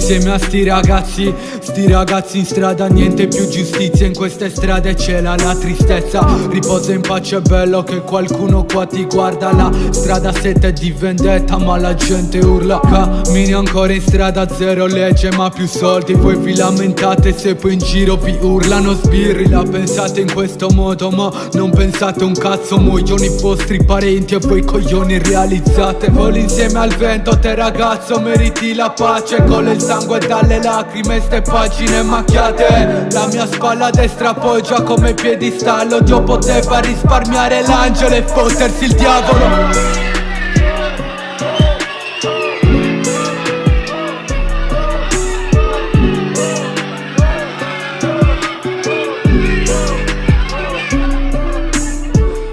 insieme a sti ragazzi in strada. Niente più giustizia in queste strade, c'è la tristezza. Riposa in pace, è bello che qualcuno qua ti guarda. La strada sete di vendetta, ma la gente urla. Cammini ancora in strada, zero legge ma più soldi. Voi vi lamentate se poi in giro vi urlano sbirri. La pensate in questo modo ma non pensate un cazzo. Muoiono i vostri parenti e voi coglioni realizzate. Voli insieme al vento, te ragazzo meriti la pace. Colle il sangue dalle lacrime, ste pagine macchiate. La mia spalla destra appoggia come piedistallo. Dio poteva risparmiare l'angelo e fottersi il diavolo.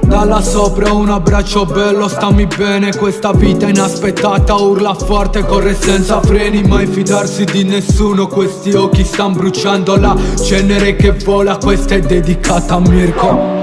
Da là sopra un abbraccio bello, stammi bene, questa vita inaspettata. Urla forte, corre senza freni, mai fidarsi di nessuno. Questi occhi stan bruciando la cenere che vola, questa è dedicata a Mirko.